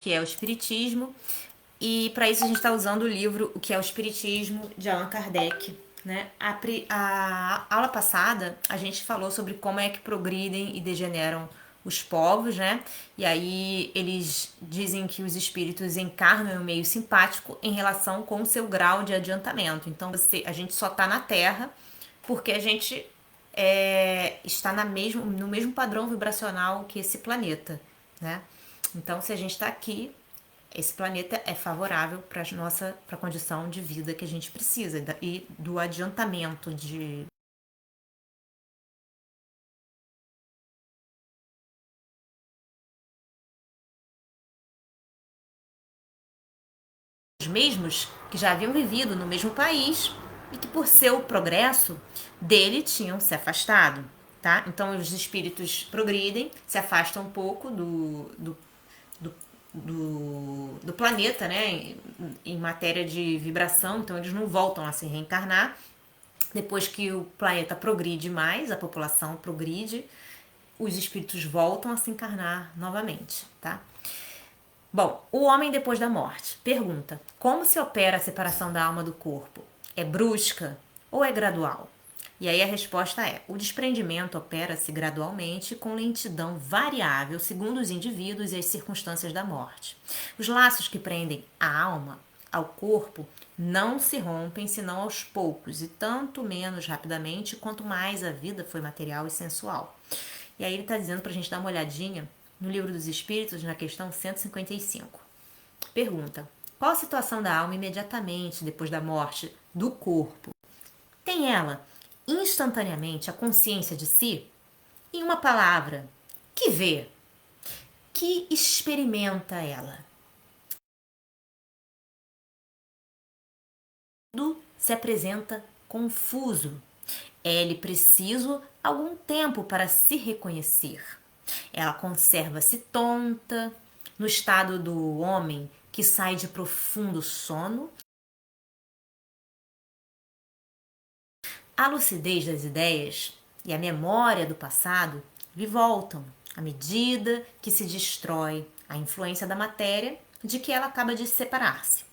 que é o Espiritismo, e para isso a gente está usando o livro O que é o Espiritismo, de Allan Kardec. Né? A aula passada a gente falou sobre como é que progridem e degeneram os povos, né? E aí eles dizem que os espíritos encarnam em um meio simpático em relação com o seu grau de adiantamento. Então a gente só está na Terra porque a gente está no mesmo padrão vibracional que esse planeta, né? Então, se a gente está aqui, esse planeta é favorável para a condição de vida que a gente precisa e do adiantamento de os mesmos que já haviam vivido no mesmo país e que por seu progresso dele tinham se afastado, tá? Então os espíritos progridem, se afastam um pouco do planeta, né, em matéria de vibração, então eles não voltam a se reencarnar. Depois que o planeta progride mais, a população progride, os espíritos voltam a se encarnar novamente, tá? Bom, o homem depois da morte. Pergunta: como se opera a separação da alma do corpo? É brusca ou é gradual? E aí a resposta é: o desprendimento opera-se gradualmente com lentidão variável segundo os indivíduos e as circunstâncias da morte. Os laços que prendem a alma ao corpo não se rompem senão aos poucos e tanto menos rapidamente quanto mais a vida foi material e sensual. E aí ele está dizendo para a gente dar uma olhadinha no Livro dos Espíritos, na questão 155. Pergunta: qual a situação da alma imediatamente depois da morte do corpo? Tem ela instantaneamente a consciência de si? Em uma palavra, que vê? Que experimenta ela? Tudo se apresenta confuso. É-lhe preciso algum tempo para se reconhecer. Ela conserva-se tonta, no estado do homem que sai de profundo sono. A lucidez das ideias e a memória do passado lhe voltam à medida que se destrói a influência da matéria de que ela acaba de separar-se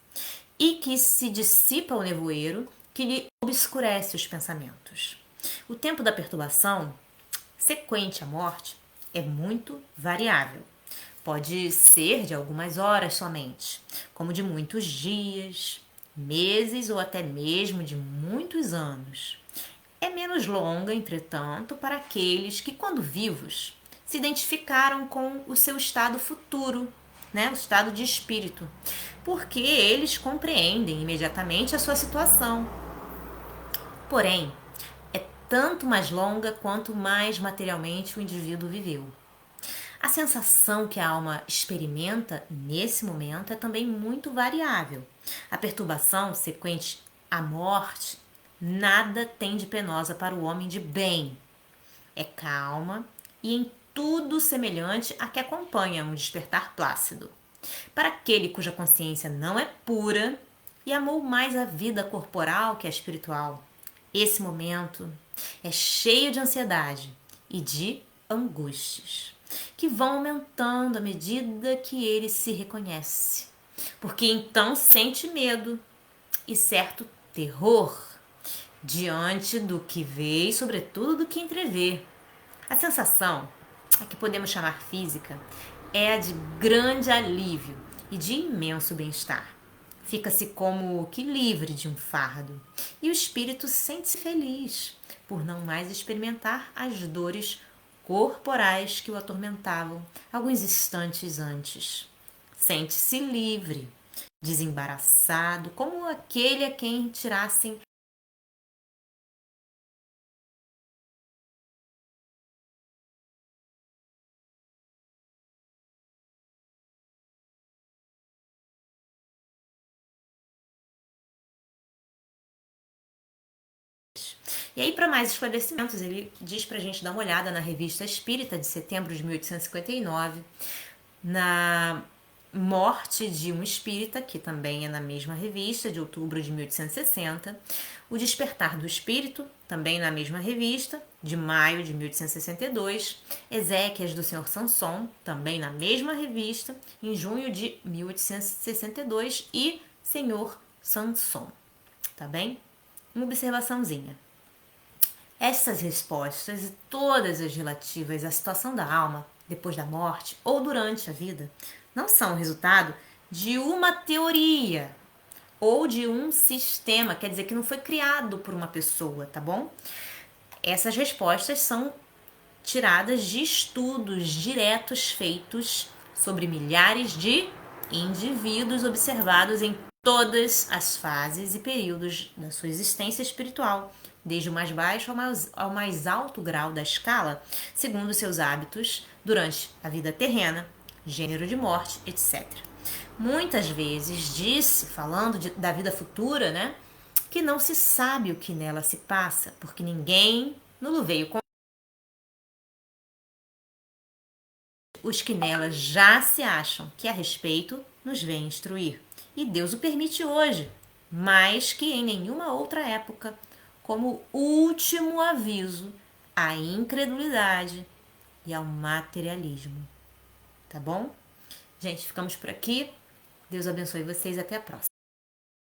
e que se dissipa o nevoeiro que lhe obscurece os pensamentos. O tempo da perturbação sequente à morte é muito variável. Pode ser de algumas horas somente, como de muitos dias, meses ou até mesmo de muitos anos. É menos longa, entretanto, para aqueles que, quando vivos, se identificaram com o seu estado futuro, né, o estado de espírito, porque eles compreendem imediatamente a sua situação. Porém, é tanto mais longa quanto mais materialmente o indivíduo viveu. A sensação que a alma experimenta nesse momento é também muito variável. A perturbação sequente à morte nada tem de penosa para o homem de bem. É calma e em tudo semelhante a que acompanha um despertar plácido. Para aquele cuja consciência não é pura e amou mais a vida corporal que a espiritual, esse momento é cheio de ansiedade e de angústias, que vão aumentando à medida que ele se reconhece, porque então sente medo e certo terror diante do que vê e, sobretudo, do que entrevê. A sensação, a que podemos chamar física, é a de grande alívio e de imenso bem-estar. Fica-se como que livre de um fardo e o espírito sente-se feliz por não mais experimentar as dores corporais que o atormentavam alguns instantes antes. Sente-se livre, desembaraçado, como aquele a quem tirassem. E aí, para mais esclarecimentos, ele diz para a gente dar uma olhada na Revista Espírita de setembro de 1859, na Morte de um Espírita, que também é na mesma revista, de outubro de 1860, O Despertar do Espírito também na mesma revista, de maio de 1862. Ezequias do Senhor Sanson, também na mesma revista, em junho de 1862. E Senhor Sanson, tá bem? Uma observaçãozinha. Essas respostas e todas as relativas à situação da alma depois da morte ou durante a vida não são resultado de uma teoria ou de um sistema, quer dizer que não foi criado por uma pessoa, tá bom? Essas respostas são tiradas de estudos diretos feitos sobre milhares de indivíduos observados em todas as fases e períodos da sua existência espiritual, desde o mais baixo ao mais alto grau da escala, segundo seus hábitos durante a vida terrena, gênero de morte, etc. Muitas vezes disse, falando da vida futura, né, que não se sabe o que nela se passa, porque ninguém nos veio com os que nela já se acham que a respeito nos vem instruir. E Deus o permite hoje, mais que em nenhuma outra época, como último aviso à incredulidade e ao materialismo. Tá bom? Gente, ficamos por aqui. Deus abençoe vocês. Até a próxima.